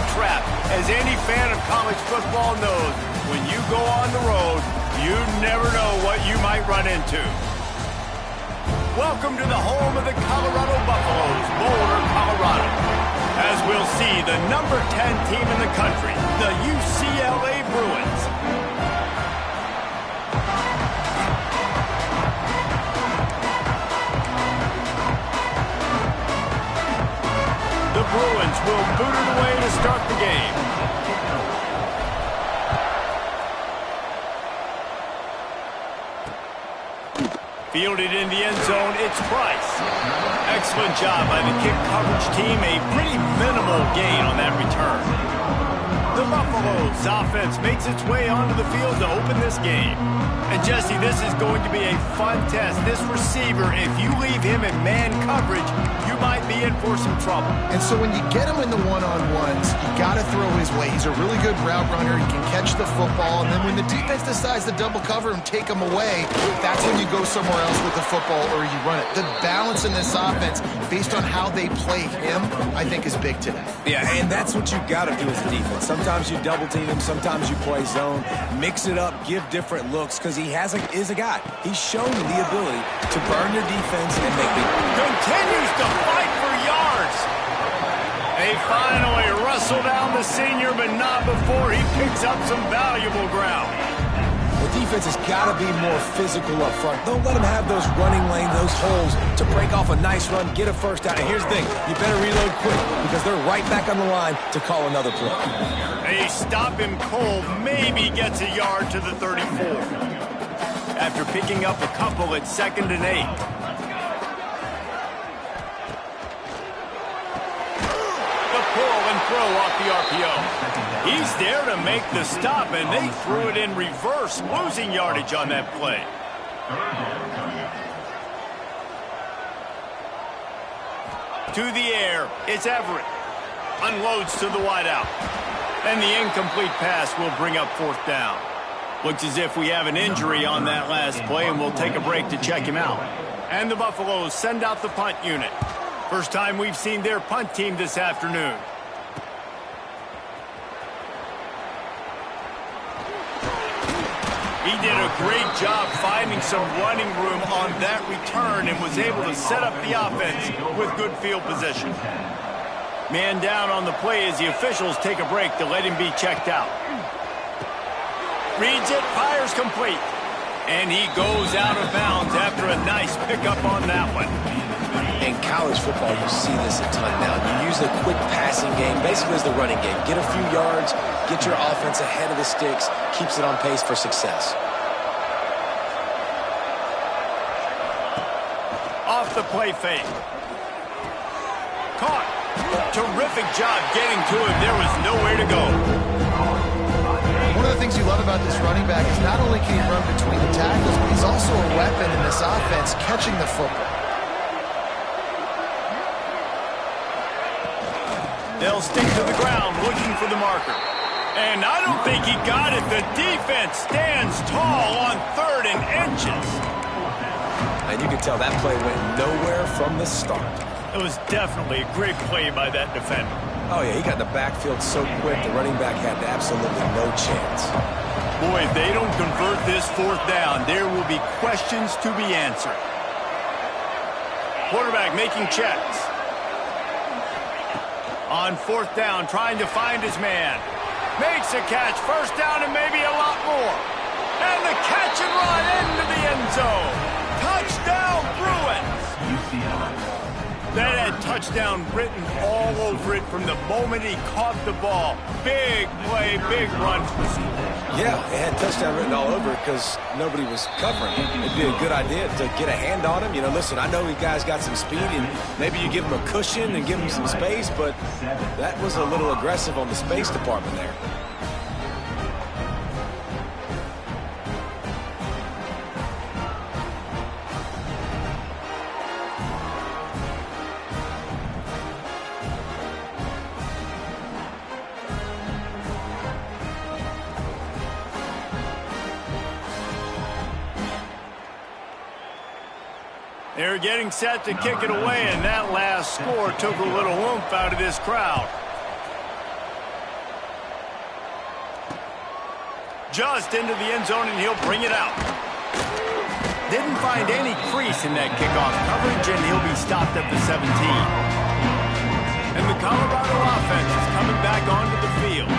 a trap. As any fan of college football knows, when you go on the road, you never know what you might run into. Welcome to the home of the Colorado Buffaloes, Boulder, Colorado. As we'll see, the number 10 team in the country, the UCLA Bruins. The Bruins will boot it away to start the game. Fielded in the end zone, it's Price. Excellent job by the kick coverage team. A pretty minimal gain on that return. The Buffaloes offense makes its way onto the field to open this game. And Jesse, this is going to be a fun test. This receiver, if you leave him in man coverage, you might be in for some trouble. And so when you get him in the one-on-ones, you got to throw his way. He's a really good route runner. He can catch the football. And then when the defense decides to double cover and take him away, that's when you go somewhere else with the football or you run it. The balance in this offense, based on how they play him, I think is big today. Yeah, and that's what you got to do as a defense. Sometimes you double team him, sometimes you play zone. Mix it up, give different looks, because he is a guy. He's shown the ability to burn your defense and make it. Continues to fight for yards. They finally wrestle down the senior, but not before he picks up some valuable ground. The defense has got to be more physical up front. Don't let them have those running lanes, those holes to break off a nice run, get a first down. And here's the thing, you better reload quick because they're right back on the line to call another play. They stop him cold, maybe gets a yard to the 34. After picking up a couple at 2nd and 8. The pull and throw off the RPO. He's there to make the stop, and they threw it in reverse, losing yardage on that play. To the air, it's Everett. Unloads to the wideout. And the incomplete pass will bring up 4th down. Looks as if we have an injury on that last play, and we'll take a break to check him out. And the Buffaloes send out the punt unit. First time we've seen their punt team this afternoon. He did a great job finding some running room on that return and was able to set up the offense with good field position. Man down on the play as the officials take a break to let him be checked out. Reads it, fires complete. And he goes out of bounds after a nice pickup on that one. In college football, you see this a ton now. You use a quick passing game, basically as the running game. Get a few yards, get your offense ahead of the sticks, keeps it on pace for success. Off the play fake. Caught. Terrific job getting to him. There was nowhere to go. One of the things you love about this running back is not only can he run between the tackles, but he's also a weapon in this offense catching the football. They'll stick to the ground looking for the marker. And I don't think he got it. The defense stands tall on 3rd and inches. And you can tell that play went nowhere from the start. It was definitely a great play by that defender. Oh, yeah, he got the backfield so quick, the running back had absolutely no chance. Boy, if they don't convert this 4th down, there will be questions to be answered. Quarterback making checks. On 4th down, trying to find his man. Makes a catch, 1st down and maybe a lot more. And the catch and run into the end zone. Touchdown, Bruins! That had touchdown written all over it from the moment he caught the ball. Big play, big run for the score. Yeah, it had touchdown written all over it because nobody was covering him. It'd be a good idea to get a hand on him. You know, listen, I know you guys got some speed, and maybe you give him a cushion and give him some space, but that was a little aggressive on the space department there. They're getting set to kick it away, and that last score took a little oomph out of this crowd. Just into the end zone, and he'll bring it out. Didn't find any crease in that kickoff coverage, and he'll be stopped at the 17. And the Colorado offense is coming back onto the field.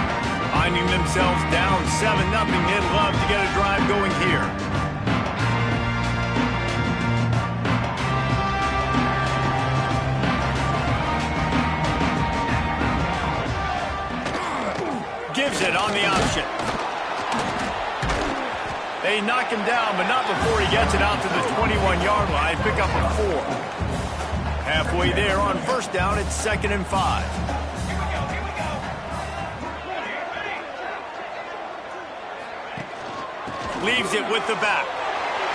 Finding themselves down 7-0, they'd love to get a drive going here. Gives it on the option. They knock him down, but not before he gets it out to the 21-yard line. Pick up a 4. Halfway there on first down, it's 2nd and 5. Leaves it with the back.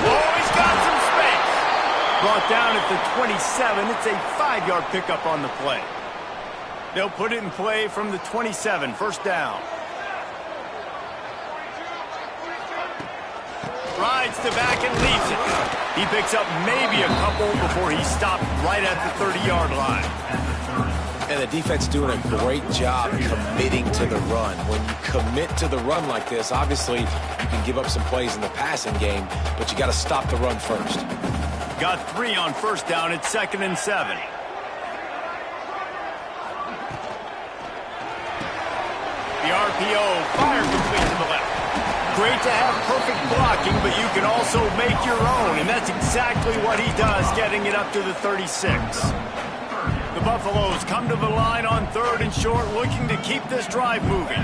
Oh, he's got some space. Brought down at the 27. It's a 5-yard pickup on the play. They'll put it in play from the 27, first down. Rides the back and leaves it. He picks up maybe a couple before he's stopped right at the 30-yard line. And the defense is doing a great job committing to the run. When you commit to the run like this, obviously you can give up some plays in the passing game, but you got to stop the run first. Got 3 on first down. It's 2nd and 7. The RPO, fire complete to the left. Great to have perfect blocking, but you can also make your own, and that's exactly what he does, getting it up to the 36. The Buffaloes come to the line on 3rd and short, looking to keep this drive moving.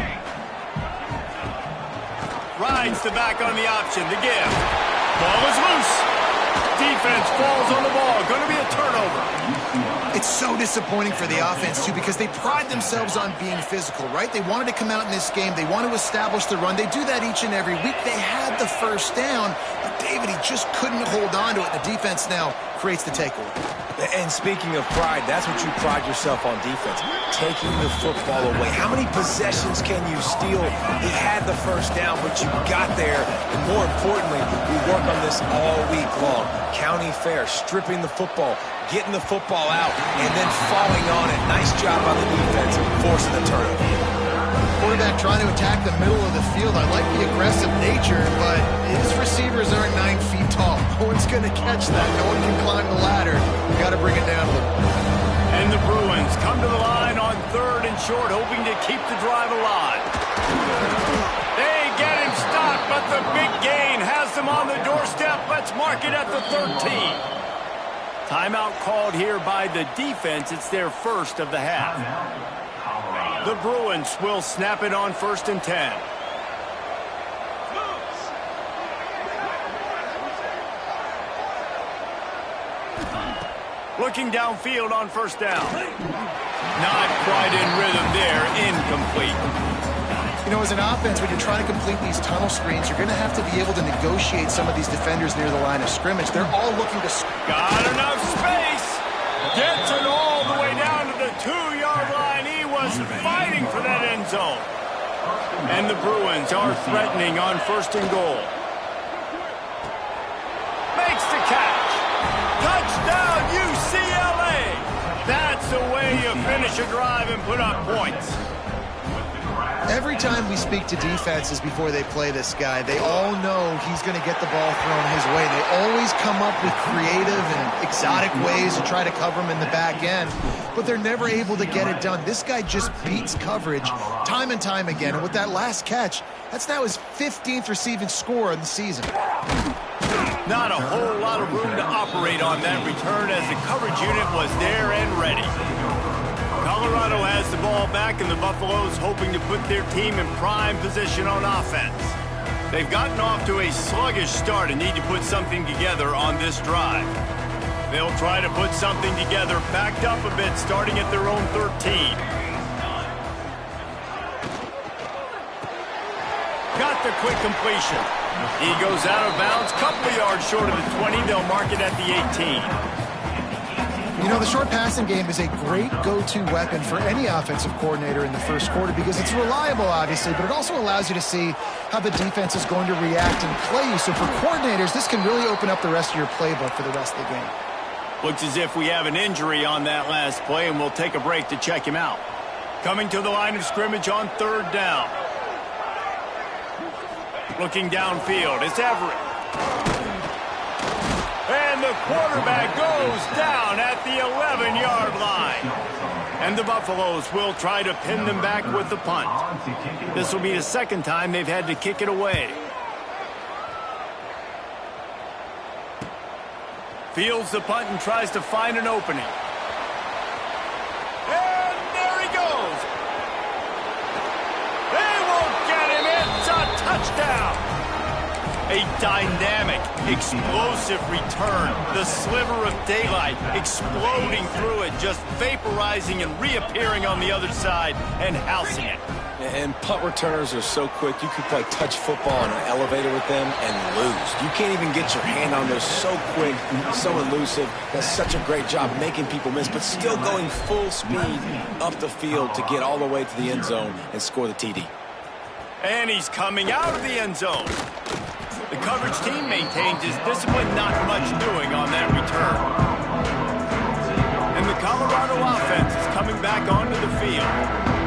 Rides the back on the option, the give. Ball is loose. Defense falls on the ball. Going to be a turnover. It's so disappointing for the offense, too, because they pride themselves on being physical, right? They wanted to come out in this game. They want to establish the run. They do that each and every week. They had the first down, but David, he just couldn't hold on to it. The defense now creates the takeaway. And speaking of pride, that's what you pride yourself on defense, taking the football away. How many possessions can you steal? He had the first down, but you got there. And more importantly, we work on this all week long. County fair, stripping the football, getting the football out, and then falling on it. Nice job by the defense, forcing the turnover. Quarterback trying to attack the middle of the field. I like the aggressive nature, but his receivers aren't 9 feet tall. No one's going to catch that. No one can climb the ladder. You got to bring it down a little. And the Bruins come to the line on 3rd and short, hoping to keep the drive alive. They get him stopped, but the big gain has them on the doorstep. Let's mark it at the 13. Timeout called here by the defense. It's their first of the half. The Bruins will snap it on 1st and 10. Looking downfield on first down. Not quite in rhythm there. Incomplete. You know, as an offense, when you're trying to complete these tunnel screens, you're going to have to be able to negotiate some of these defenders near the line of scrimmage. They're all looking to... Got enough space. Gets it all the way down to the 2-yard line. He was fighting for that end zone. And the Bruins are threatening on 1st and goal. Makes the catch. Touchdown, UCLA. That's the way you finish a drive and put up points. Every time we speak to defenses before they play this guy, they all know he's going to get the ball thrown his way. They always come up with creative and exotic ways to try to cover him in the back end, but they're never able to get it done. This guy just beats coverage time and time again, and with that last catch, that's now his 15th receiving score in the season. Not a whole lot of room to operate on that return as the coverage unit was there and ready. Colorado has the ball back, and the Buffaloes hoping to put their team in prime position on offense. They've gotten off to a sluggish start and need to put something together on this drive. They'll try to put something together, backed up a bit, starting at their own 13. Got the quick completion. He goes out of bounds, couple of yards short of the 20. They'll mark it at the 18. You know, the short passing game is a great go-to weapon for any offensive coordinator in the first quarter because it's reliable, obviously, but it also allows you to see how the defense is going to react and play you. So for coordinators, this can really open up the rest of your playbook for the rest of the game. Looks as if we have an injury on that last play, and we'll take a break to check him out. Coming to the line of scrimmage on 3rd down. Looking downfield, it's Everett. And the quarterback goes down at the 11-yard line. And the Buffaloes will try to pin them back with the punt. This will be the second time they've had to kick it away. Fields the punt and tries to find an opening. And there he goes. They won't get him. It's a touchdown. A dynamic, explosive return. The sliver of daylight exploding through it, just vaporizing and reappearing on the other side and housing it. And punt returners are so quick, you could play touch football on an elevator with them and lose. You can't even get your hand on those. So quick, so elusive. Does such a great job making people miss, but still going full speed up the field to get all the way to the end zone and score the TD. And he's coming out of the end zone. The coverage team maintains his discipline, not much doing on that return. And the Colorado offense is coming back onto the field.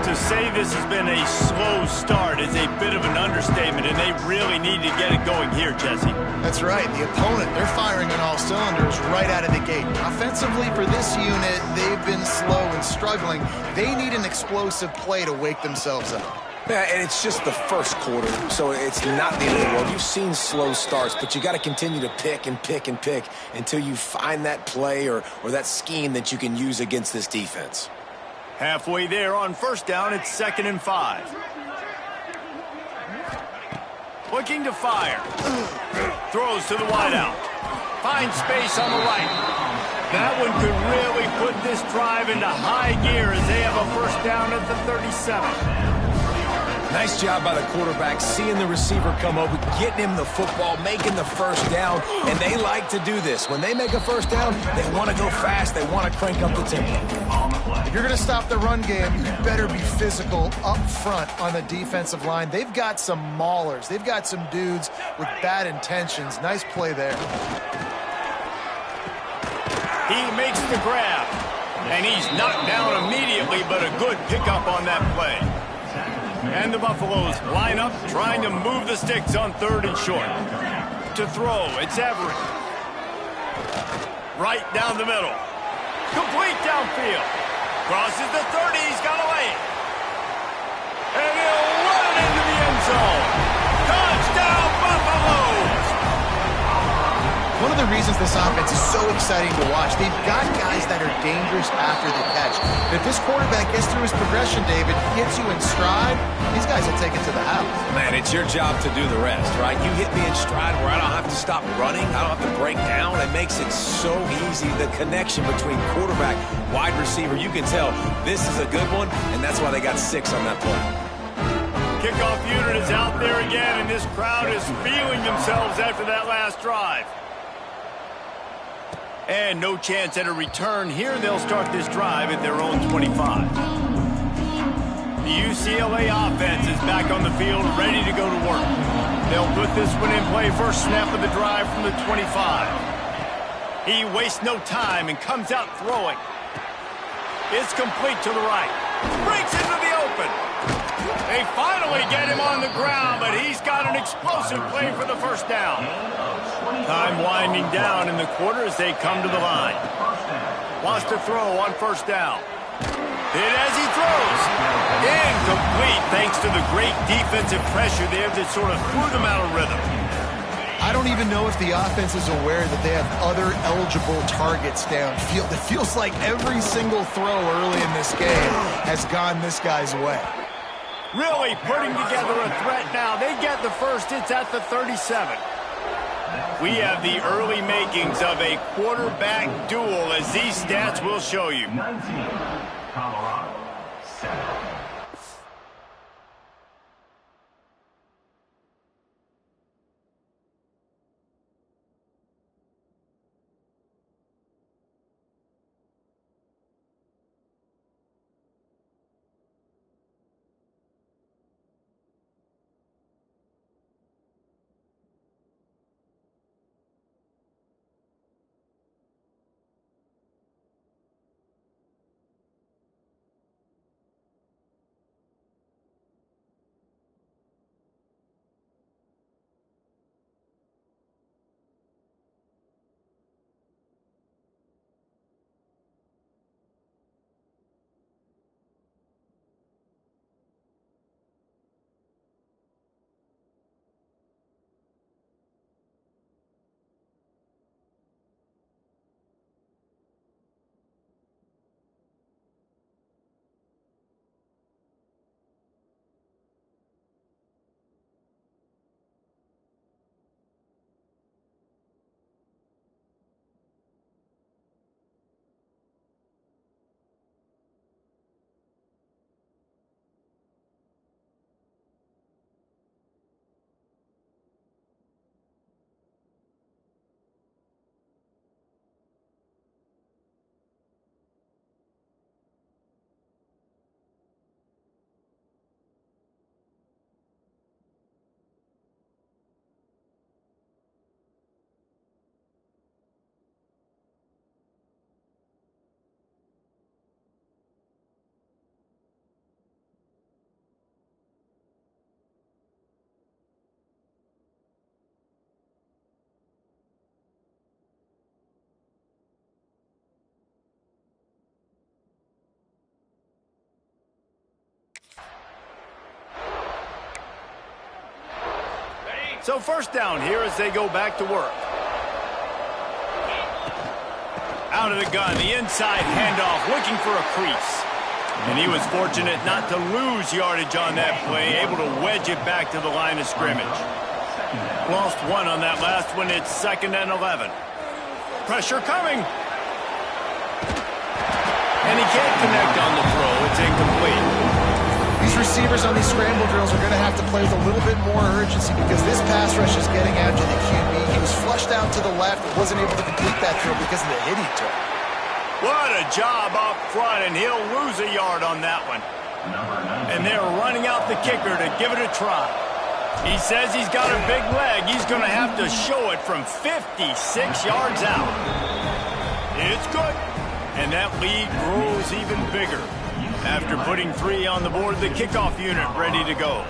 To say this has been a slow start is a bit of an understatement, and they really need to get it going here, Jesse. That's right. The opponent, they're firing on all cylinders right out of the gate. Offensively, for this unit, they've been slow and struggling. They need an explosive play to wake themselves up. Yeah, and it's just the first quarter, so it's not the end of the world. You've seen slow starts, but you got to continue to pick and pick and pick until you find that play or that scheme that you can use against this defense. Halfway there on first down, it's 2nd and 5. Looking to fire. Throws to the wideout. Finds space on the right. That one could really put this drive into high gear as they have a first down at the 37. Nice job by the quarterback, seeing the receiver come over, getting him the football, making the first down, and they like to do this. When they make a first down, they want to go fast, they want to crank up the tempo. If you're going to stop the run game, you better be physical up front on the defensive line. They've got some maulers. They've got some dudes with bad intentions. Nice play there. He makes the grab, and he's knocked down immediately, but a good pickup on that play. And the Buffaloes line up, trying to move the sticks on 3rd and short. To throw, it's Everett. Right down the middle. Complete downfield. Crosses the 30, he's got a lane. And he'll run it into the end zone. Touchdown, Buffaloes! One of the reasons this offense is so exciting to watch, they've got guys that are dangerous after the catch. If this quarterback gets through his progression, David, gets you in stride, these guys will take it to the house. Man, it's your job to do the rest, right? You hit me in stride where I don't have to stop running, I don't have to break down. It makes it so easy. The connection between quarterback, wide receiver, you can tell this is a good one, and that's why they got 6 on that play. Kickoff unit is out there again, and this crowd is feeling themselves after that last drive. And no chance at a return here. They'll start this drive at their own 25. The UCLA offense is back on the field, ready to go to work. They'll put this one in play, first snap of the drive from the 25. He wastes no time and comes out throwing. It's complete to the right. Breaks into the open. They finally get him on the ground, but he's got an explosive play for the first down. Time winding down in the quarter as they come to the line. Wants to throw on first down. Hit as he throws. Incomplete thanks to the great defensive pressure there that sort of threw them out of rhythm. I don't even know if the offense is aware that they have other eligible targets downfield. It feels like every single throw early in this game has gone this guy's way. Really putting together a threat now. They get the first. It's at the 37. We have the early makings of a quarterback duel, as these stats will show you. 19, Colorado, 7. So first down here as they go back to work. Out of the gun, the inside handoff, looking for a crease. And he was fortunate not to lose yardage on that play, able to wedge it back to the line of scrimmage. Lost one on that last one. It's 2nd and 11. Pressure coming. And he can't connect on the throw. It's incomplete. These receivers on these scramble drills are going to have to play with a little bit more urgency because this pass rush is getting after the QB. He was flushed out to the left but wasn't able to complete that throw because of the hit he took. What a job up front, and he'll lose a yard on that one. And they're running out the kicker to give it a try. He says he's got a big leg. He's going to have to show it from 56 yards out. It's good. And that lead grows even bigger. After putting 3 on the board, the kickoff unit ready to go.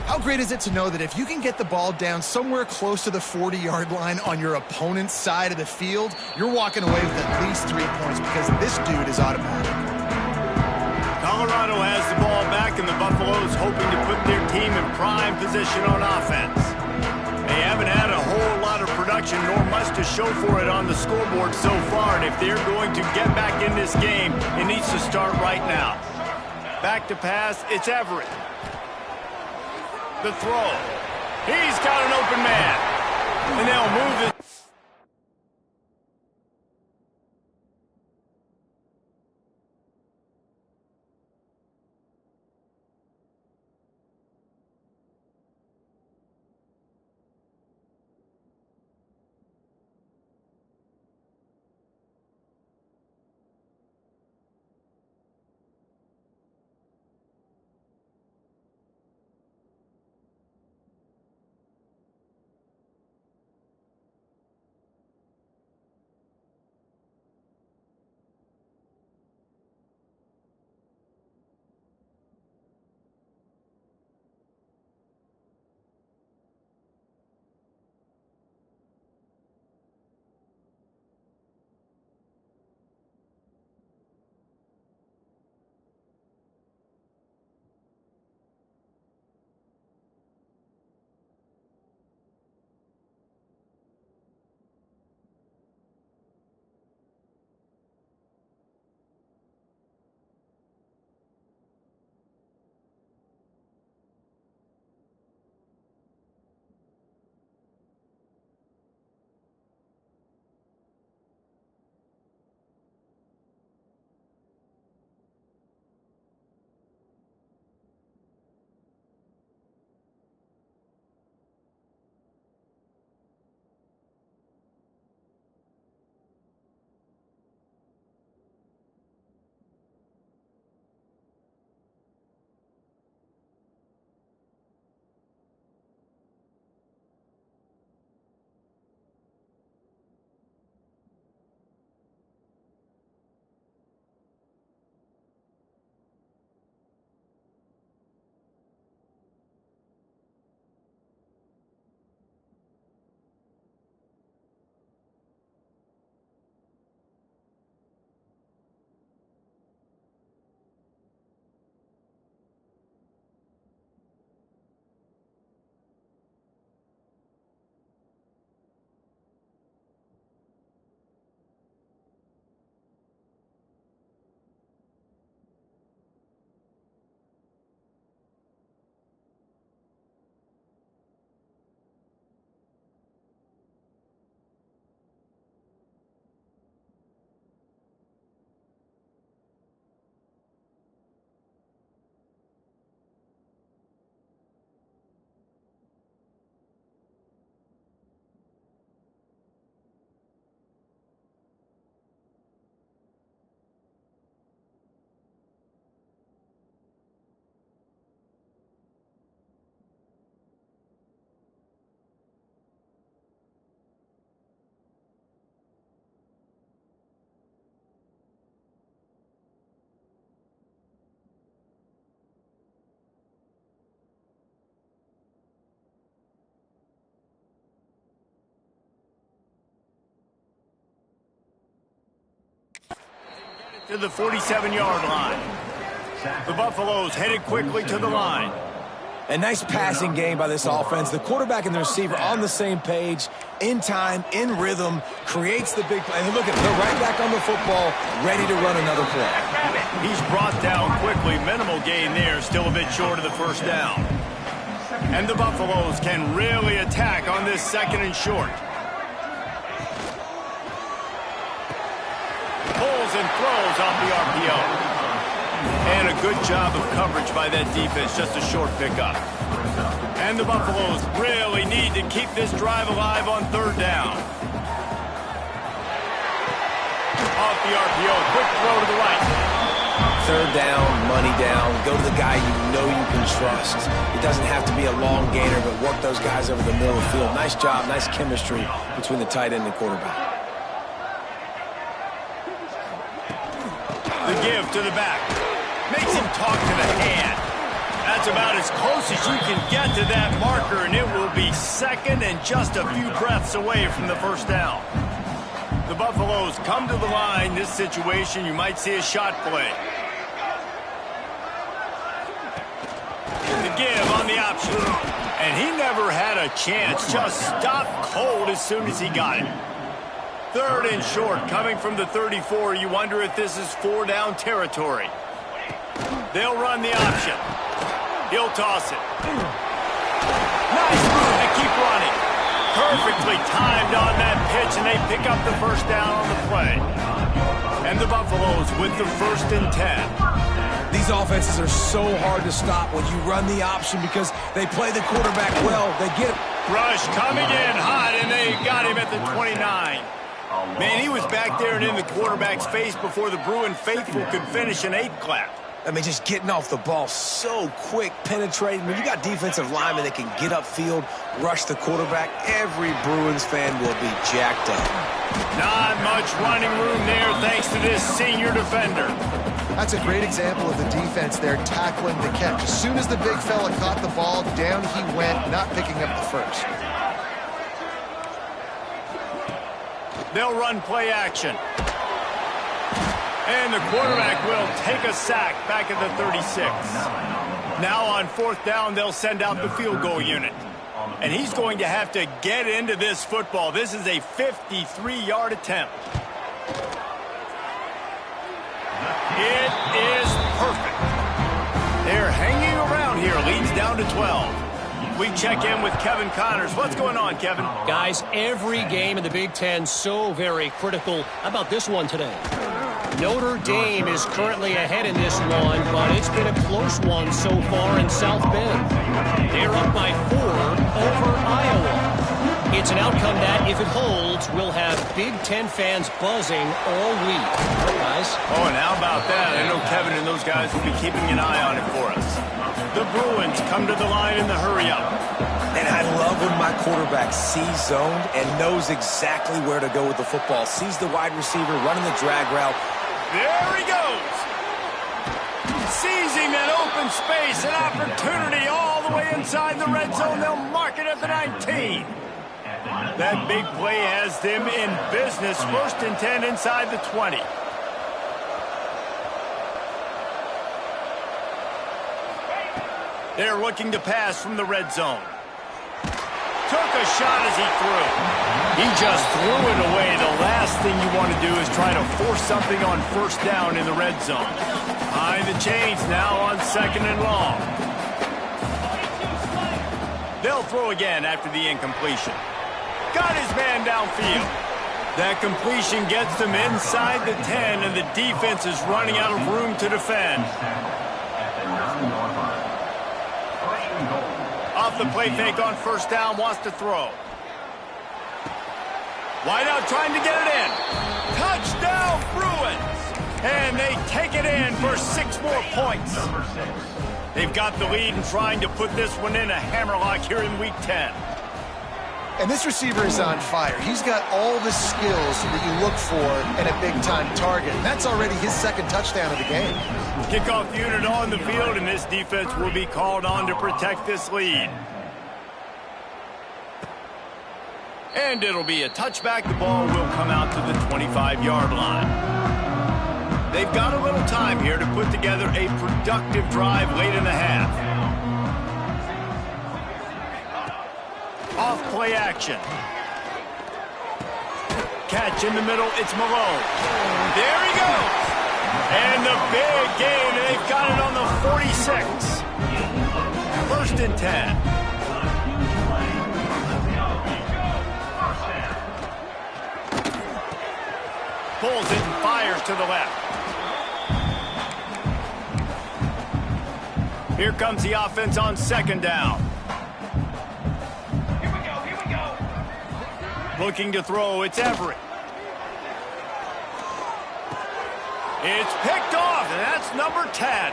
How great is it to know that if you can get the ball down somewhere close to the 40-yard line on your opponent's side of the field, you're walking away with at least 3 points because this dude is automatic. Colorado has the ball back, and the Buffaloes hoping to put their team in prime position on offense. They haven't had a whole lot of production, nor much to show for it on the scoreboard so far, and if they're going to get back in this game, it needs to start right now. Back to pass, it's Everett. The throw. He's got an open man. And they'll move it. To the 47-yard line. The Buffaloes headed quickly to the line. A nice passing game by this offense. The quarterback and the receiver on the same page, in time, in rhythm, creates the big play. And look at him, they're right back on the football, ready to run another play. He's brought down quickly. Minimal gain there, still a bit short of the first down. And the Buffaloes can really attack on this 2nd and short. Pulls and throws off the RPO. And a good job of coverage by that defense, just a short pickup. And the Buffaloes really need to keep this drive alive on 3rd down. Off the RPO, quick throw to the right. 3rd down, money down, go to the guy you know you can trust. It doesn't have to be a long gainer, but work those guys over the middle of the field. Nice job, nice chemistry between the tight end and quarterback. The give to the back. Makes him talk to the hand. That's about as close as you can get to that marker, and it will be 2nd and just a few breaths away from the 1st down. The Buffaloes come to the line. This situation, you might see a shot play. The give on the option. And he never had a chance. Just stopped cold as soon as he got it. 3rd and short, coming from the 34. You wonder if this is 4-down territory. They'll run the option. He'll toss it. Nice move to keep running. Perfectly timed on that pitch, and they pick up the 1st down on the play. And the Buffaloes with the 1st and 10. These offenses are so hard to stop when you run the option because they play the quarterback well. They get Rush coming in hot, and they got him at the 29. Man, he was back there and in the quarterback's face before the Bruin faithful could finish an 8 clap. I mean, just getting off the ball so quick, penetrating. When you got defensive linemen that can get upfield, rush the quarterback, every Bruins fan will be jacked up. Not much running room there thanks to this senior defender. That's a great example of the defense there tackling the catch. As soon as the big fella caught the ball, down he went, not picking up the first. They'll run play action. And the quarterback will take a sack back at the 36. Now on 4th down, they'll send out the field goal unit. And he's going to have to get into this football. This is a 53-yard attempt. It is perfect. They're hanging around here. Leads down to 12. We check in with Kevin Connors. What's going on, Kevin? Guys, every game in the Big Ten so very critical. How about this one today? Notre Dame is currently ahead in this one, but it's been a close one so far in South Bend. They're up by 4 over Iowa. It's an outcome that, if it holds, will have Big Ten fans buzzing all week. Guys? Oh, and how about that? I know Kevin and those guys will be keeping an eye on it for us. The Bruins come to the line in the hurry-up. And I love when my quarterback sees zoned and knows exactly where to go with the football. Sees the wide receiver running the drag route. There he goes. Seizing that open space, an opportunity all the way inside the red zone. They'll mark it at the 19. That big play has them in business. 1st and 10 inside the 20. They're looking to pass from the red zone. Took a shot as he threw. He just threw it away. The last thing you want to do is try to force something on 1st down in the red zone. Behind the chains now on 2nd and long. They'll throw again after the incompletion. Got his man downfield. That completion gets them inside the 10, and the defense is running out of room to defend. Off the play fake on 1st down, wants to throw. Wide out trying to get it in. Touchdown, Bruins! And they take it in for 6 more points. They've got the lead and trying to put this one in a hammerlock here in Week 10. And this receiver is on fire. He's got all the skills that you look for in a big-time target. And that's already his 2nd touchdown of the game. Kickoff unit on the field, and this defense will be called on to protect this lead. And it'll be a touchback. The ball will come out to the 25-yard line. They've got a little time here to put together a productive drive late in the half. play action. Catch in the middle, it's Malone. There he goes. And the big gain, they've got it on the 46. 1st and 10. Pulls it and fires to the left. Here comes the offense on 2nd down. Here we go. Looking to throw, it's Everett. It's picked off, and that's number 10.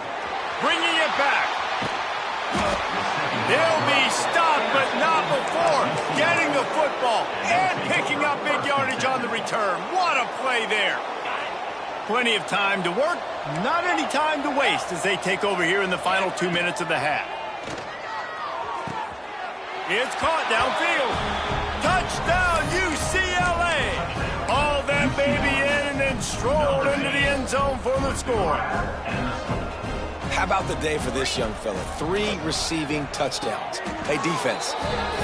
Bringing it back. He'll be stopped, but not before getting the football and picking up big yardage on the return. What a play there. Plenty of time to work, not any time to waste as they take over here in the final 2 minutes of the half. It's caught downfield. Touchdown, UCLA. All that baby in and then strolled into the end zone for the score. How about the day for this young fella? 3 receiving touchdowns. Hey, defense,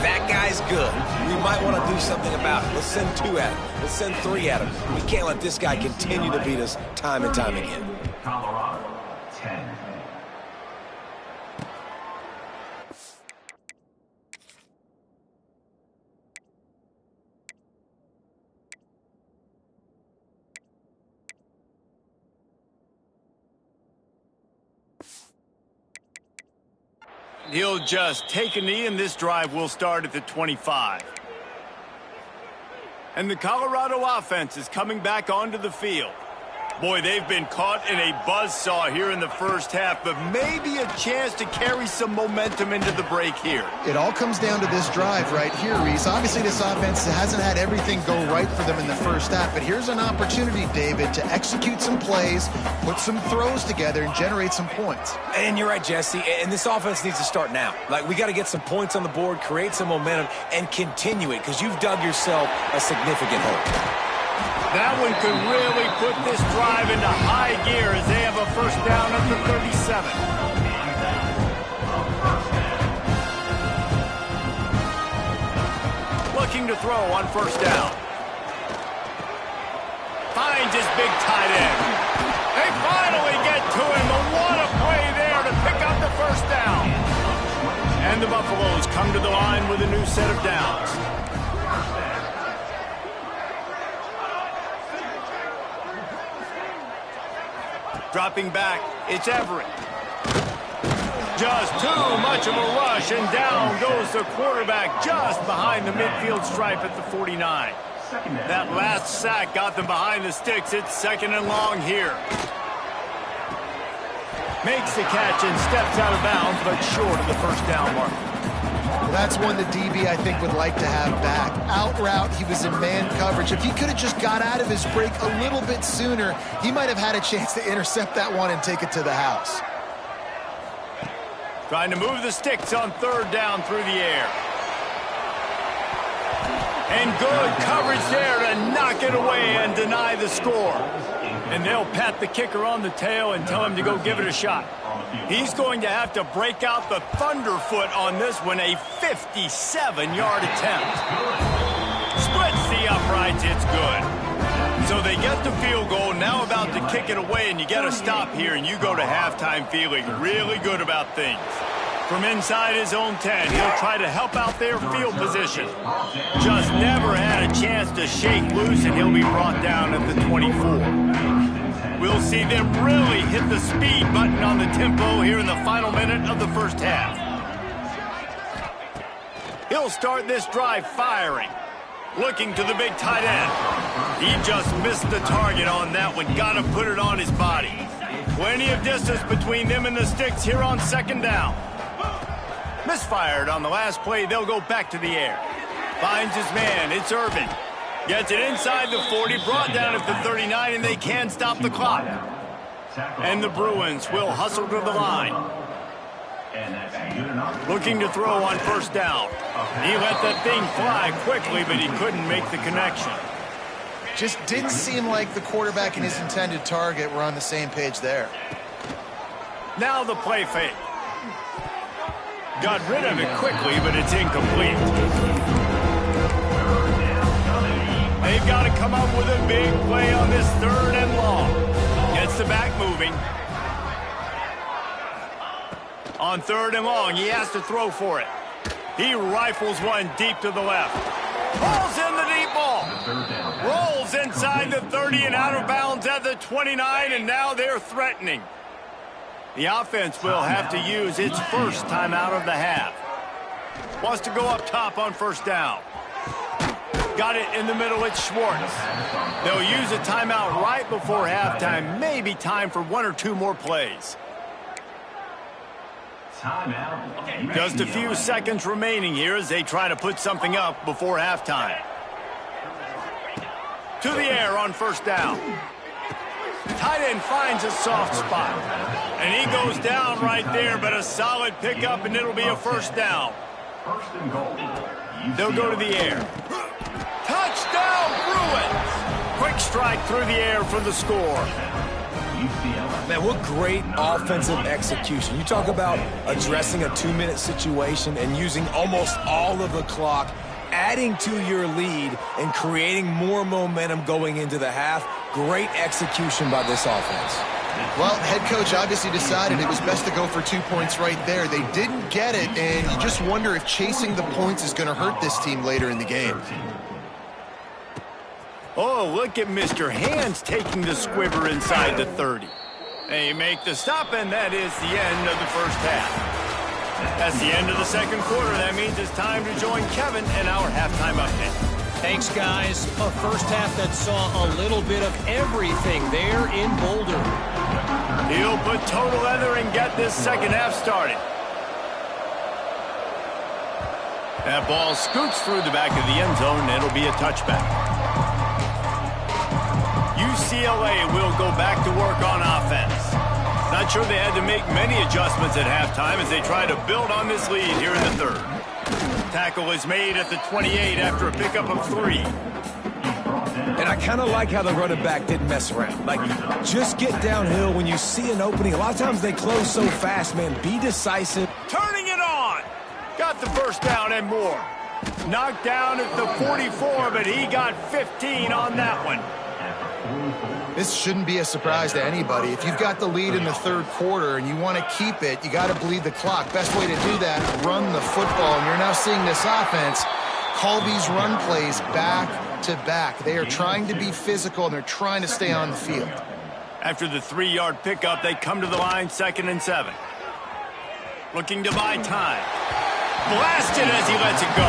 that guy's good. We might want to do something about it. Let's send 2 at him. Let's send 3 at him. We can't let this guy continue to beat us time and time again. Colorado, 10. He'll just take a knee, and this drive will start at the 25. And the Colorado offense is coming back onto the field. Boy, they've been caught in a buzzsaw here in the first half, but maybe a chance to carry some momentum into the break here. It all comes down to this drive right here, Reese. Obviously, this offense hasn't had everything go right for them in the first half, but here's an opportunity, David, to execute some plays, put some throws together, and generate some points. And you're right, Jesse, and this offense needs to start now. Like, we got to get some points on the board, create some momentum, and continue it, because you've dug yourself a significant hole. That one could really put this drive into high gear as they have a 1st down at the 37. Looking to throw on 1st down. Finds his big tight end. They finally get to him, but what a play there to pick up the 1st down. And the Buffaloes come to the line with a new set of downs. Dropping back, it's Everett. Just too much of a rush, and down goes the quarterback just behind the midfield stripe at the 49. That last sack got them behind the sticks. It's 2nd and long here. Makes the catch and steps out of bounds, but short of the 1st down mark. Well, that's one the DB, I think, would like to have back. Out route, he was in man coverage. If he could have just got out of his break a little bit sooner, he might have had a chance to intercept that one and take it to the house. Trying to move the sticks on 3rd down through the air. And good coverage there to knock it away and deny the score. And they'll pat the kicker on the tail and tell him to go give it a shot. He's going to have to break out the thunderfoot on this one, a 57-yard attempt. Splits the uprights, it's good. So they get the field goal, now about to kick it away, and you get a stop here, and you go to halftime feeling really good about things. From inside his own 10, he'll try to help out their field position. Just never had a chance to shake loose, and he'll be brought down at the 24. We'll see them really hit the speed button on the tempo here in the final minute of the 1st half. He'll start this drive firing. Looking to the big tight end. He just missed the target on that one. Got to put it on his body. Plenty of distance between them and the sticks here on 2nd down. Misfired on the last play. They'll go back to the air. Finds his man. It's Irvin. Gets it inside the 40. Brought down at the 39, and they can stop the clock. And the Bruins will hustle to the line. Looking to throw on 1st down. He let that thing fly quickly, but he couldn't make the connection. Just didn't seem like the quarterback and his intended target were on the same page there. Now the play fake. Got rid of it quickly, but it's incomplete. They've got to come up with a big play on this 3rd and long. Gets the back moving. On 3rd and long, he has to throw for it. He rifles one deep to the left. Pulls in the deep ball. Rolls inside the 30 and out of bounds at the 29, and now they're threatening. The offense will have to use its first timeout of the half. Wants to go up top on 1st down. Got it in the middle, it's Schwartz. They'll use a timeout right before halftime. Maybe time for 1 or 2 more plays. Just a few seconds remaining here as they try to put something up before halftime. To the air on 1st down. Tight end finds a soft spot. And he goes down right there, but a solid pickup, and it'll be a 1st down. They'll go to the air. Touchdown, Bruins! Quick strike through the air for the score. Man, what great offensive execution. You talk about addressing a 2-minute situation and using almost all of the clock, adding to your lead and creating more momentum going into the half. Great execution by this offense. Well, head coach obviously decided it was best to go for 2 points right there. They didn't get it, and you just wonder if chasing the points is going to hurt this team later in the game. Oh, look at Mr. Hands taking the squiver inside the 30. They make the stop, and that is the end of the 1st half. That's the end of the 2nd quarter. That means it's time to join Kevin in our halftime update. Thanks, guys. A 1st half that saw a little bit of everything there in Boulder. He'll put total leather and get this 2nd half started. That ball scoots through the back of the end zone, and it'll be a touchback. UCLA will go back to work on offense. Not sure they had to make many adjustments at halftime as they try to build on this lead here in the 3rd. Tackle is made at the 28 after a pickup of 3. And I kind of like how the running back didn't mess around. Like, just get downhill when you see an opening. A lot of times they close so fast, man. Be decisive. Turning it on. Got the 1st down and more. Knocked down at the 44, but he got 15 on that one. This shouldn't be a surprise to anybody. If you've got the lead in the 3rd quarter and you want to keep it, you got to bleed the clock. Best way to do that, run the football. And you're now seeing this offense call these run plays back to back. They are trying to be physical, and they're trying to stay on the field. After the 3-yard pickup, they come to the line, 2nd and 7. Looking to buy time. Blasted as he lets it go.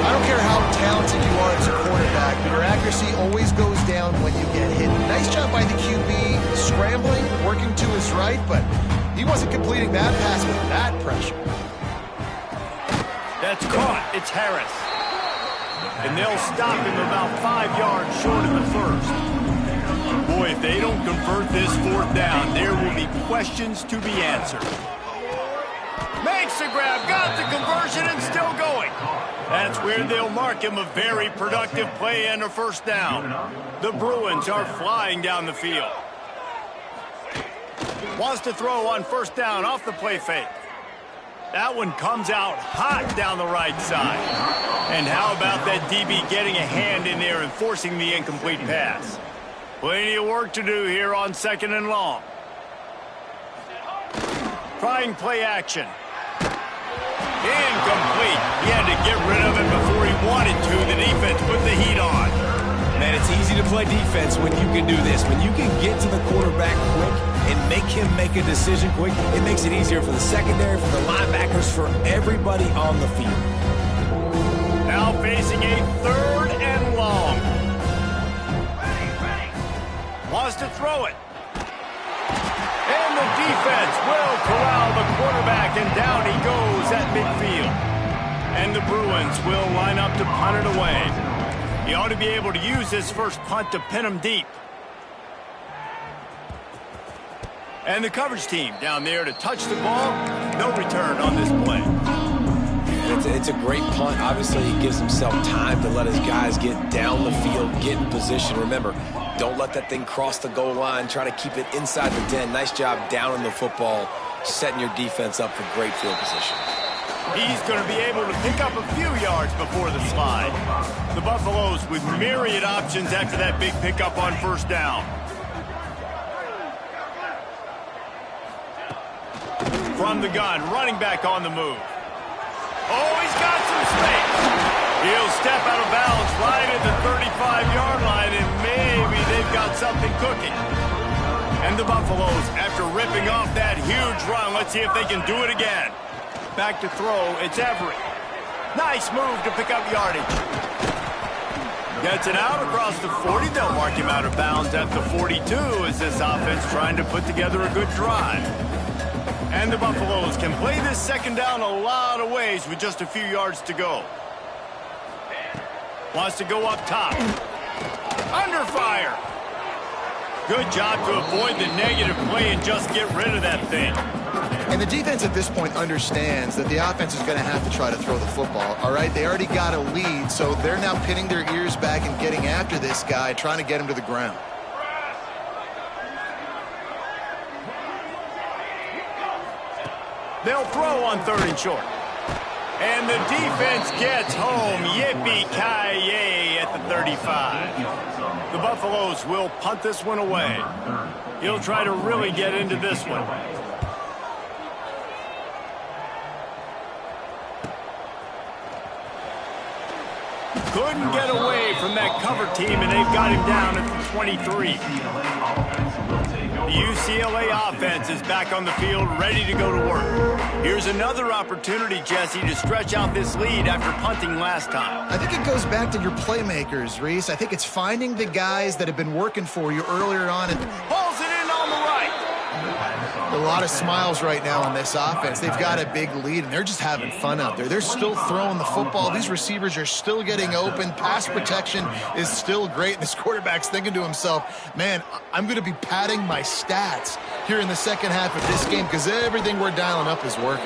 I don't care how talented you are as a quarterback, but your accuracy always goes down when you get hit. Nice job by the QB scrambling, working to his right, but he wasn't completing that pass with that pressure. That's caught. It's Harris. And they'll stop him about 5 yards short of the 1st. Boy, if they don't convert this 4th down, there will be questions to be answered. Makes the grab, got the conversion, and still going. That's where they'll mark him a very productive play and a 1st down. The Bruins are flying down the field. Wants to throw on 1st down off the play fake. That one comes out hot down the right side. And how about that DB getting a hand in there and forcing the incomplete pass? Plenty of work to do here on 2nd and long. Trying play action. Incomplete. He had to get rid of it before he wanted to. The defense put the heat on. Man, it's easy to play defense when you can do this. When you can get to the quarterback quick and make him make a decision quick, it makes it easier for the secondary, for the linebackers, for everybody on the field. Now facing a 3rd and long. Wants to throw it. And the defense will corral the quarterback, and down he goes at midfield. And the Bruins will line up to punt it away. He ought to be able to use his 1st punt to pin him deep. And the coverage team down there to touch the ball. No return on this play. It's a great punt. Obviously, he gives himself time to let his guys get down the field, get in position. Remember, don't let that thing cross the goal line. Try to keep it inside the 10. Nice job down in the football, setting your defense up for great field position. He's going to be able to pick up a few yards before the slide. The Buffaloes with myriad options after that big pickup on first down. From the gun, running back on the move. Oh, he's got some space. He'll step out of bounds right at the 35-yard line, and maybe they've got something cooking. And the Buffaloes, after ripping off that huge run, let's see if they can do it again. Back to throw, it's Everett. Nice move to pick up yardage. Gets it out across the 40. They'll mark him out of bounds at the 42 as this offense trying to put together a good drive. And the Buffaloes can play this second down a lot of ways with just a few yards to go. Wants to go up top. Under fire. Good job to avoid the negative play and just get rid of that thing. And the defense at this point understands that the offense is going to have to try to throw the football, all right? They already got a lead, so they're now pinning their ears back and getting after this guy, trying to get him to the ground. They'll throw on 3rd and short. And the defense gets home. Yippee-ki-yay at the 35. The Buffaloes will punt this one away. He'll try to really get into this one. Couldn't get away from that cover team, and they've got him down at the 23. The UCLA offense is back on the field, ready to go to work. Here's another opportunity, Jesse, to stretch out this lead after punting last time. I think it goes back to your playmakers, Reese. I think it's finding the guys that have been working for you earlier on. And pulls it in on the right. a lot of smiles right now on this offense. They've got a big lead, and they're just having fun out there. They're still throwing the football. These receivers are still getting open. Pass protection is still great. This quarterback's thinking to himself, man, I'm going to be padding my stats here in the second half of this game because everything we're dialing up is working.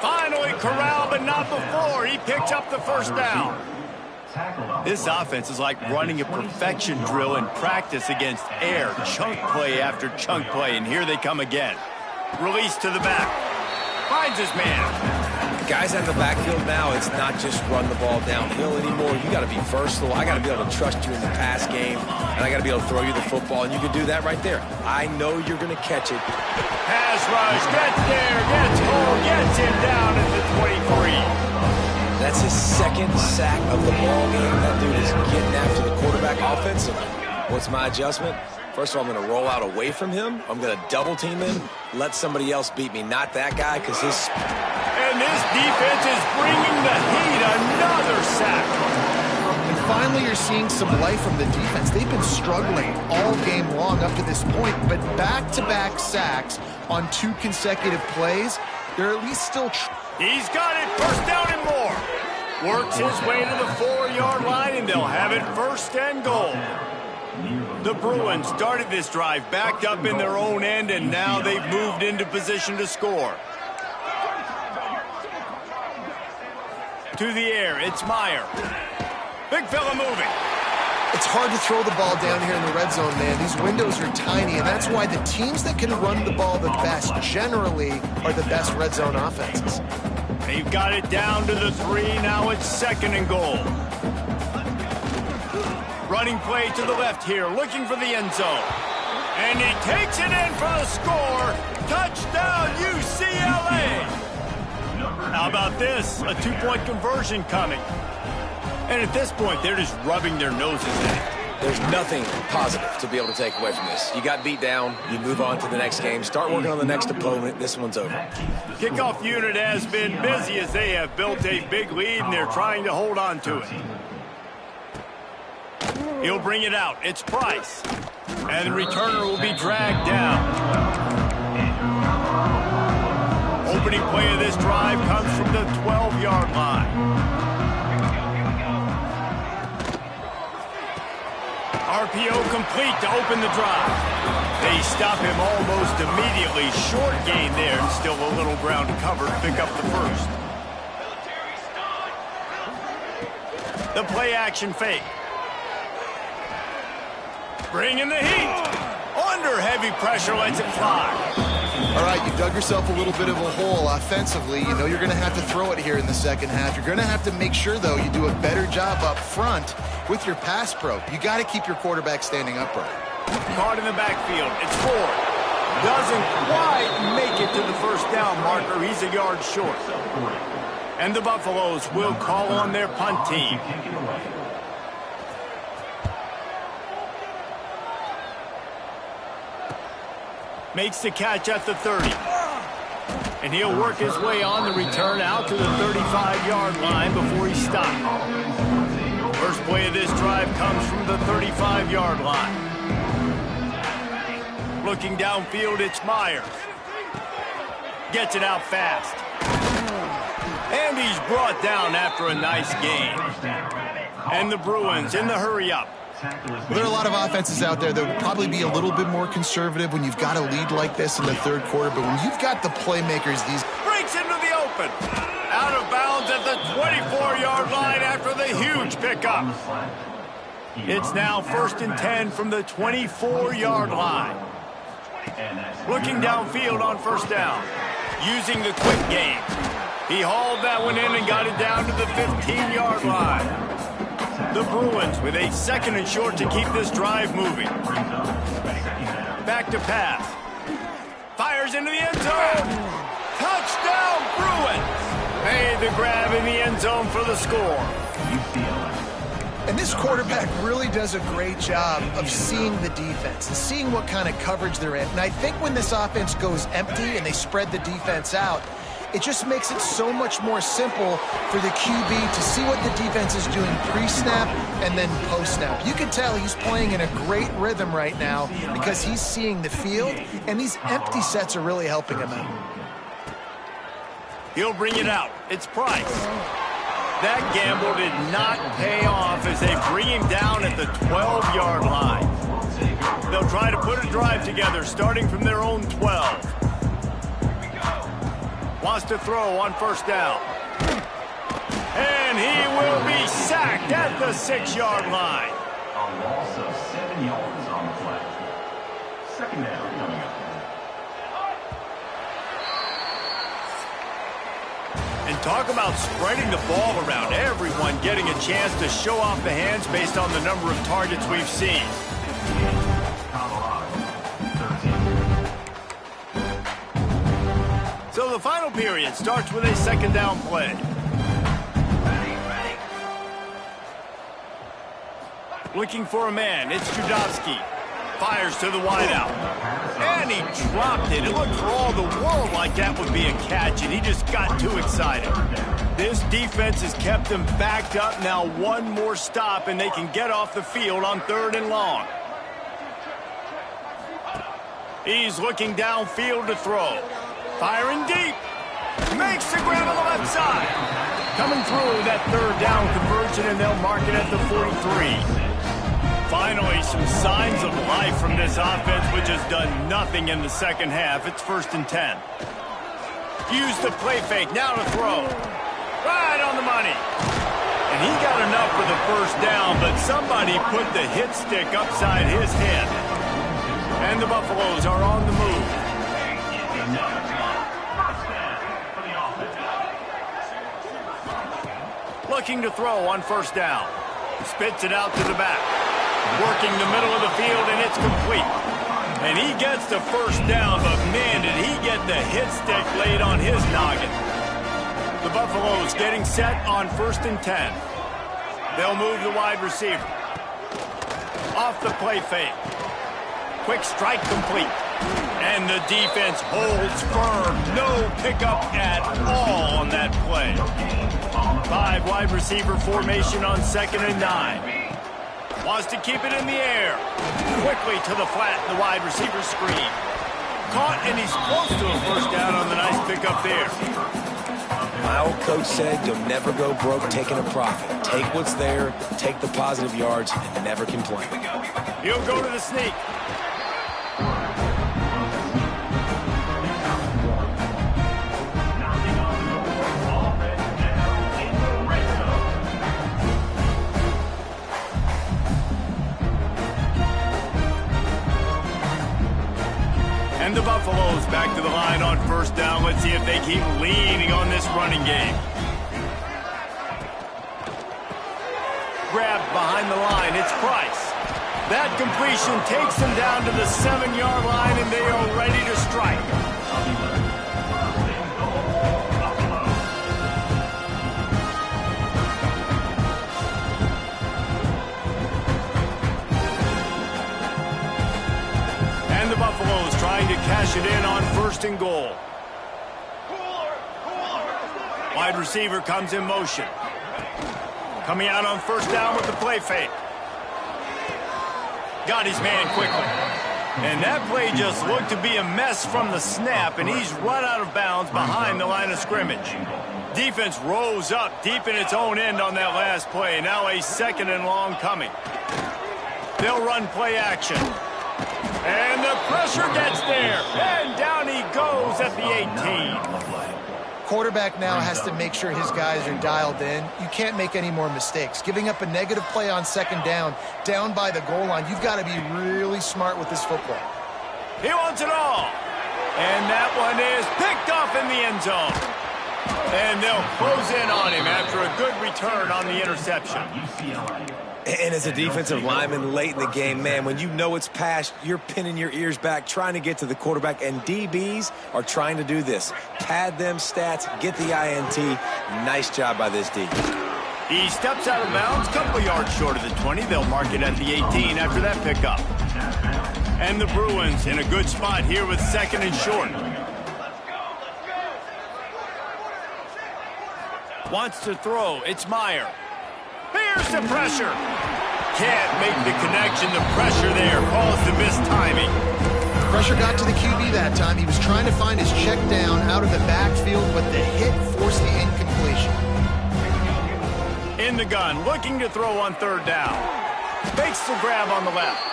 Finally corralled, but not before. He picks up the first down. This offense is like running a perfection drill in practice against air. Chunk play after chunk play, and here they come again. Release to the back. Finds his man. Guys out in the backfield now, it's not just run the ball downhill anymore. You got to be versatile. I got to be able to trust you in the pass game, and I got to be able to throw you the football, and you can do that right there. I know you're going to catch it. Pass rush, gets there, gets home, gets him down at the 23. That's his second sack of the ball game. That dude is getting after the quarterback offensively. What's my adjustment? First of all, I'm going to roll out away from him. I'm going to double team him, let somebody else beat me, not that guy, because his... And this defense is bringing the heat. Another sack. And finally, you're seeing some life from the defense. They've been struggling all game long up to this point, but back-to-back sacks on 2 consecutive plays, they're at least still... He's got it, first down and more. Works his way to the 4-yard line, and they'll have it first and goal. The Bruins started this drive backed up in their own end, and now they've moved into position to score. To the air, it's Meyer. Big fella moving. It's hard to throw the ball down here in the red zone, man. These windows are tiny, and that's why the teams that can run the ball the best generally are the best red zone offenses. They've got it down to the 3. Now it's second and goal. Running play to the left here, looking for the end zone. And he takes it in for the score. Touchdown, UCLA. How about this? A 2-point conversion coming. And at this point, they're just rubbing their noses in it. There's nothing positive to be able to take away from this. You got beat down, you move on to the next game, start working on the next opponent. This one's over. Kickoff unit has been busy as they have built a big lead, and they're trying to hold on to it. He'll bring it out. It's Price. And the returner will be dragged down. Opening play of this drive comes from the 12-yard line. RPO complete to open the drive. They stop him almost immediately. Short gain there, and still a little ground to cover to pick up the first. The play action fake. Bringing the heat. Under heavy pressure, lets it fly. All right, you dug yourself a little bit of a hole offensively. You know you're going to have to throw it here in the second half. You're going to have to make sure, though, you do a better job up front with your pass pro. You got to keep your quarterback standing upright. Caught in the backfield. It's Ford. Doesn't quite make it to the first down marker. He's a yard short. And the Buffaloes will call on their punt team. Makes the catch at the 30. And he'll work his way on the return out to the 35-yard line before he's stopped. First play of this drive comes from the 35-yard line. Looking downfield, it's Myers. Gets it out fast. And he's brought down after a nice gain. And the Bruins in the hurry-up. There are a lot of offenses out there that would probably be a little bit more conservative when you've got a lead like this in the third quarter. But when you've got the playmakers, these... Breaks into the open. Out of bounds at the 24-yard line after the huge pickup. It's now 1st and 10 from the 24-yard line. Looking downfield on first down. Using the quick game. He hauled that one in and got it down to the 15-yard line. The Bruins with a 2nd and short to keep this drive moving. Back to pass. Fires into the end zone. Touchdown, Bruins. Made the grab in the end zone for the score. And this quarterback really does a great job of seeing the defense and seeing what kind of coverage they're in. And I think when this offense goes empty and they spread the defense out, it just makes it so much more simple for the QB to see what the defense is doing pre-snap and then post-snap. You can tell he's playing in a great rhythm right now because he's seeing the field, and these empty sets are really helping him out. He'll bring it out. It's Price. That gamble did not pay off as they bring him down at the 12-yard line. They'll try to put a drive together starting from their own 12. Wants to throw on first down. And he will be sacked at the 6-yard line. A loss of 7 yards on the play. Second down coming up. And talk about spreading the ball around. Everyone getting a chance to show off the hands based on the number of targets we've seen. So the final period starts with a 2nd down play. Looking for a man. It's Judowski. Fires to the wideout. And he dropped it. It looked for all the world like that would be a catch, and he just got too excited. This defense has kept them backed up. Now one more stop, and they can get off the field on 3rd and long. He's looking downfield to throw. Firing deep. Makes the grab on the left side. Coming through that 3rd down conversion, and they'll mark it at the 43. Finally, some signs of life from this offense, which has done nothing in the second half. It's 1st and 10. Use the play fake. Now to throw. Right on the money. And he got enough for the first down, but somebody put the hit stick upside his head. And the Buffaloes are on the move. Looking to throw on first down. Spits it out to the back. Working the middle of the field, and it's complete. And he gets the first down, but man, did he get the hit stick laid on his noggin. The Buffaloes getting set on 1st and 10. They'll move the wide receiver. Off the play fake. Quick strike complete. And the defense holds firm. No pickup at all on that play. 5 wide receiver formation on 2nd and 9. Wants to keep it in the air. Quickly to the flat, the wide receiver screen. Caught, and he's close to a first down on the nice pickup there. My old coach said you'll never go broke taking a profit. Take what's there, take the positive yards, and never complain. He'll go to the sneak. And the Buffaloes back to the line on first down. Let's see if they keep leaning on this running game. Grabbed behind the line. It's Price. That completion takes them down to the 7-yard line, and they are ready to strike. And the Buffaloes trying to cash it in on 1st and goal. Wide receiver comes in motion. Coming out on 1st down with the play fake. Got his man quickly. And that play just looked to be a mess from the snap, and he's run out of bounds behind the line of scrimmage. Defense rose up deep in its own end on that last play. Now a 2nd and long coming. They'll run play action. And the pressure gets there. And down he goes at the 18. Quarterback now has to make sure his guys are dialed in. You can't make any more mistakes. Giving up a negative play on 2nd down by the goal line, you've got to be really smart with this football. He wants it all. And that one is picked off in the end zone. And they'll close in on him after a good return on the interception. And as a defensive lineman late in the game, man, when you know it's past, you're pinning your ears back, trying to get to the quarterback, and DBs are trying to do this. Pad them stats, get the INT. Nice job by this D. He steps out of bounds, couple yards short of the 20. They'll mark it at the 18 after that pickup. And the Bruins in a good spot here with 2nd and short. Wants to throw. It's Meyer. Here's the pressure. Can't make the connection. The pressure there caused the missed timing. Pressure got to the QB that time. He was trying to find his check down out of the backfield, but the hit forced the incompletion. In the gun, looking to throw on 3rd down. Makes the grab on the left.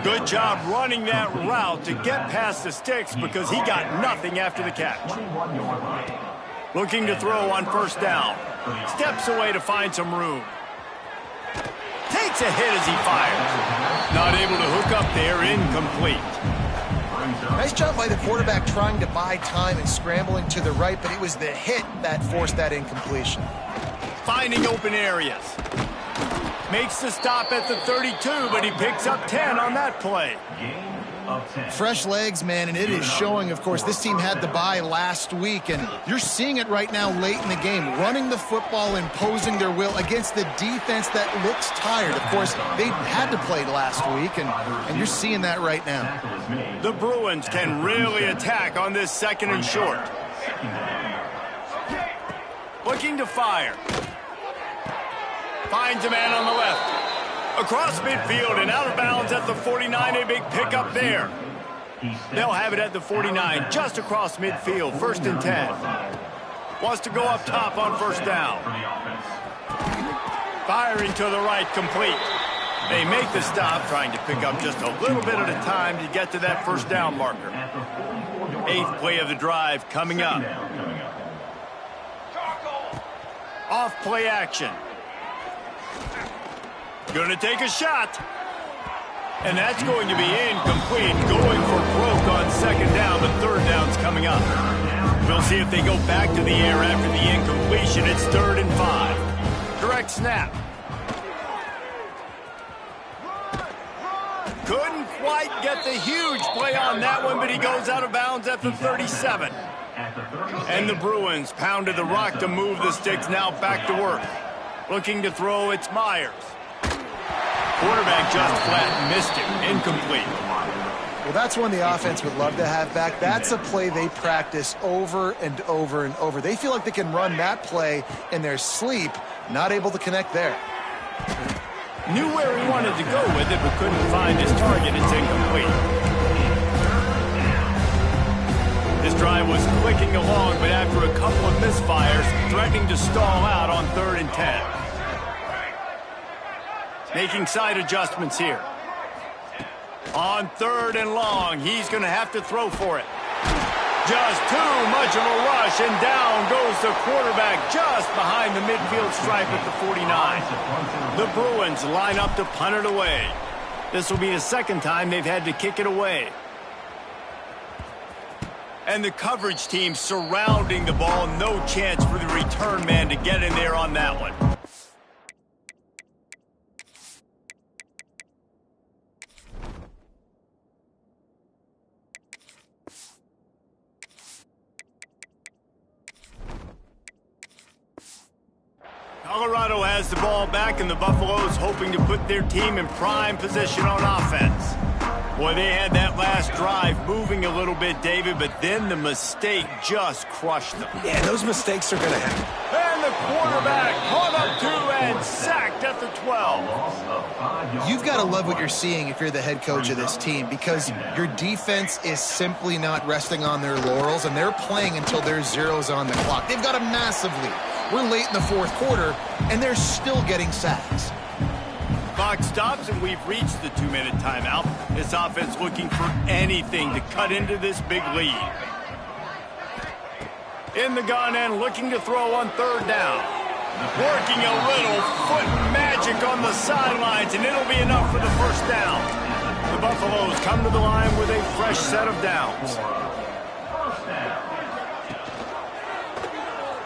Good job running that route to get past the sticks because he got nothing after the catch. Looking to throw on 1st down. Steps away to find some room. Takes a hit as he fires. Not able to hook up there, incomplete. Nice job by the quarterback trying to buy time and scrambling to the right, but it was the hit that forced that incompletion. Finding open areas. Makes the stop at the 32, but he picks up 10 on that play. Fresh legs, man, and it is showing, of course. This team had the bye last week, and you're seeing it right now late in the game. Running the football, imposing their will against the defense that looks tired. Of course, they had to play last week, and you're seeing that right now. The Bruins can really attack on this 2nd and short. Looking to fire. Finds a man on the left. Across midfield and out of bounds at the 49, a big pickup there. They'll have it at the 49, just across midfield, 1st and 10. Wants to go up top on 1st down. Firing to the right, complete. They make the stop, trying to pick up just a little bit at a time to get to that 1st down marker. 8th play of the drive coming up. Off play action. Going to take a shot. And that's going to be incomplete. Going for broke on 2nd down, but 3rd down's coming up. We'll see if they go back to the air after the incompletion. It's 3rd and 5. Direct snap. Couldn't quite get the huge play on that one, but he goes out of bounds at the 37. And the Bruins pounded the rock to move the sticks, now back to work. Looking to throw, it's Myers. Quarterback just flat missed him. Incomplete. Well, that's one the offense would love to have back. That's a play they practice over and over and over. They feel like they can run that play in their sleep, not able to connect there. Knew where he wanted to go with it, but couldn't find his target. It's incomplete. This drive was clicking along, but after a couple of misfires, threatening to stall out on 3rd and 10. Making side adjustments here. On 3rd and long, he's going to have to throw for it. Just too much of a rush, and down goes the quarterback just behind the midfield stripe at the 49. The Bruins line up to punt it away. This will be the 2nd time they've had to kick it away. And the coverage team surrounding the ball. No chance for the return man to get in there on that one. Colorado has the ball back, and the Buffaloes hoping to put their team in prime position on offense. Boy, they had that last drive moving a little bit, David, but then the mistake just crushed them. Yeah, those mistakes are going to happen. And the quarterback caught up to and sacked at the 12. You've got to love what you're seeing if you're the head coach of this team, because your defense is simply not resting on their laurels, and they're playing until there's zeros on the clock. They've got a massive lead. We're late in the fourth quarter, and they're still getting sacks. Clock stops, and we've reached the 2-minute timeout. This offense looking for anything to cut into this big lead. In the gun and looking to throw on third down. Working a little foot magic on the sidelines, and it'll be enough for the first down. The Buffaloes come to the line with a fresh set of downs.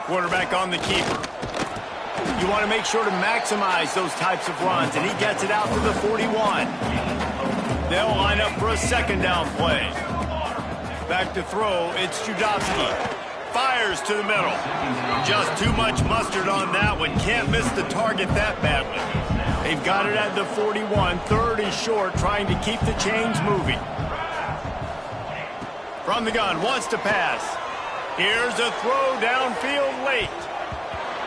Quarterback on the keeper. You want to make sure to maximize those types of runs, and he gets it out to the 41. They'll line up for a second down play. Back to throw, it's Judowski. Fires to the middle. Just too much mustard on that one. Can't miss the target that badly. They've got it at the 41. Third and short, trying to keep the chains moving. From the gun, wants to pass. Here's a throw downfield late.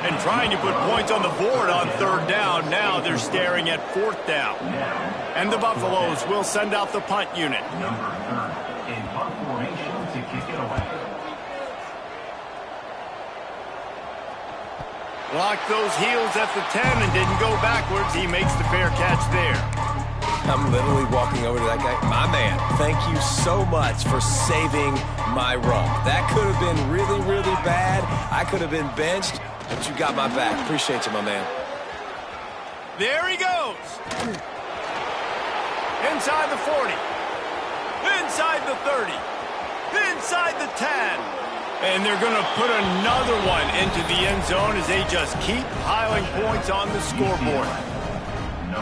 And trying to put points on the board on third down. Now they're staring at fourth down. And the Buffaloes will send out the punt unit. Number 30 in punt formation to kick it away. Locked those heels at the 10 and didn't go backwards. He makes the fair catch there. I'm literally walking over to that guy. My man, thank you so much for saving my run. That could have been really, really bad. I could have been benched, but you got my back. Appreciate you, my man. There he goes. Inside the 40. Inside the 30. Inside the 10. And they're going to put another one into the end zone as they just keep piling points on the scoreboard.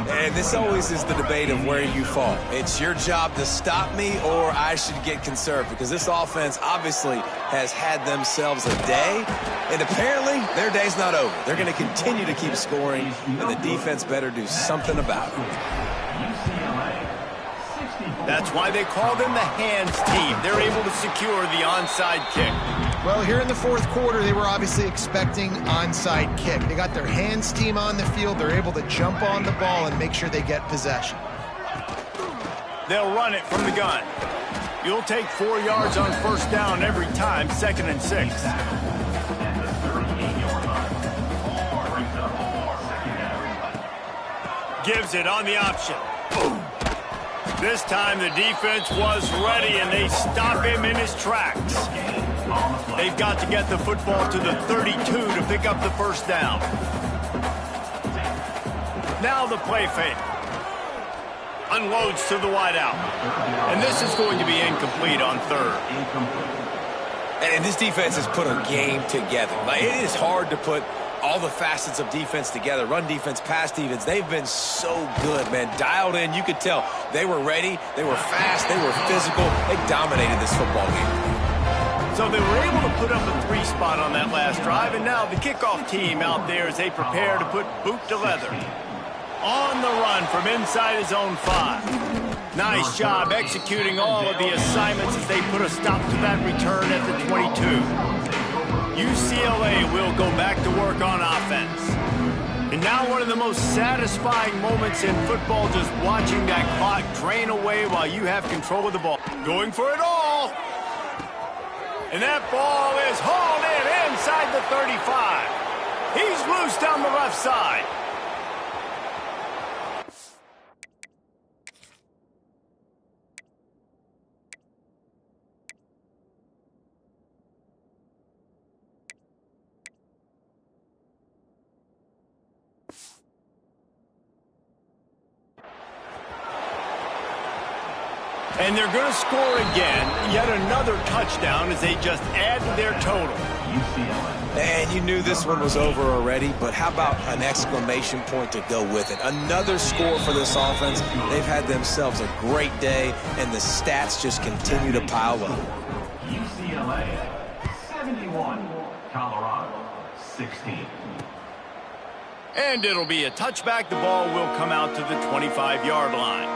And this always is the debate of where you fall. It's your job to stop me, or I should get conserved, because this offense obviously has had themselves a day, and apparently their day's not over. They're going to continue to keep scoring, and the defense better do something about it. That's why they call them the hands team. They're able to secure the onside kick. Well, here in the fourth quarter, they were obviously expecting onside kick. They got their hands team on the field. They're able to jump on the ball and make sure they get possession. They'll run it from the gun. You'll take 4 yards on first down every time, 2nd and 6. Gives it on the option. This time the defense was ready, and they stop him in his tracks. They've got to get the football to the 32 to pick up the first down. Now the play fake. Unloads to the wideout. And this is going to be incomplete on third. And this defense has put a game together. Like, it is hard to put all the facets of defense together. Run defense, pass defense. They've been so good, man. Dialed in. You could tell they were ready. They were fast. They were physical. They dominated this football game. So they were able to put up a 3 spot on that last drive, and now the kickoff team out there as they prepare to put boot to leather. On the run from inside his own 5. Nice job executing all of the assignments as they put a stop to that return at the 22. UCLA will go back to work on offense. And now one of the most satisfying moments in football, just watching that clock drain away while you have control of the ball. Going for it all. And that ball is hauled in inside the 35. He's loose down the left side. And they're going to score again, yet another touchdown as they just add to their total. And you knew this one was over already, but how about an exclamation point to go with it? Another score for this offense. They've had themselves a great day, and the stats just continue to pile up. UCLA 71, Colorado 16. And it'll be a touchback. The ball will come out to the 25-yard line.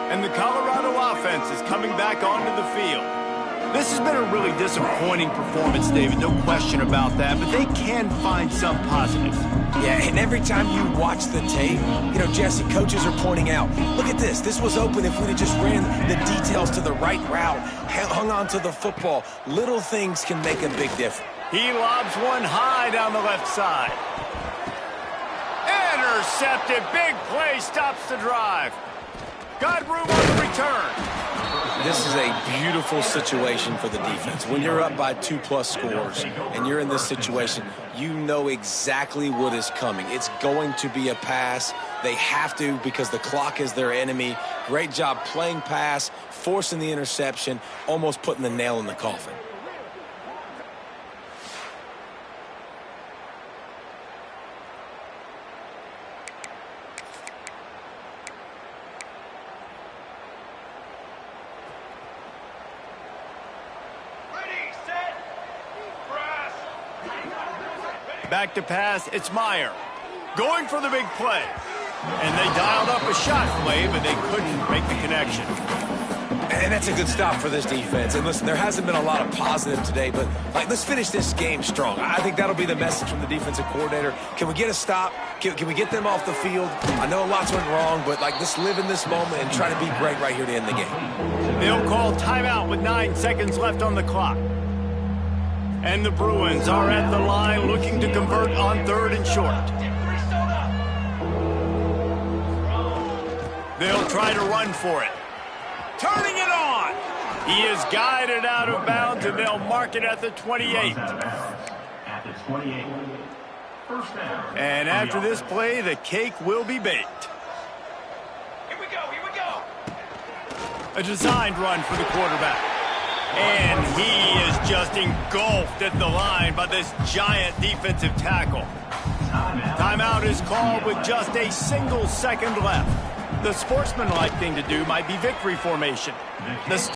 And the Colorado offense is coming back onto the field. This has been a really disappointing performance, David, no question about that, but they can find some positives. Yeah, and every time you watch the tape, you know, Jesse, coaches are pointing out, look at this. This was open if we'd have just ran the details to the right route, hung on to the football. Little things can make a big difference. He lobs one high down the left side. Intercepted. Big play stops the drive. Got room on the return. This is a beautiful situation for the defense. When you're up by 2+ scores and you're in this situation, you know exactly what is coming. It's going to be a pass. They have to because the clock is their enemy. Great job playing pass, forcing the interception, almost putting the nail in the coffin. Back to pass, it's Meyer. Going for the big play. And they dialed up a shot play, but they couldn't make the connection. And that's a good stop for this defense. And listen, there hasn't been a lot of positive today, but let's finish this game strong. I think that'll be the message from the defensive coordinator. Can we get a stop? Can we get them off the field? I know lots went wrong, but let's live in this moment and try to be great right here to end the game. They'll call timeout with 9 seconds left on the clock. And the Bruins are at the line looking to convert on 3rd and short. They'll try to run for it. Turning it on. He is guided out of bounds, and they'll mark it at the 28. At the 28. First down. And after this play, the cake will be baked. Here we go. A designed run for the quarterback. And he is just engulfed at the line by this giant defensive tackle. Timeout is called with just a single second left. The sportsmanlike thing to do might be victory formation. The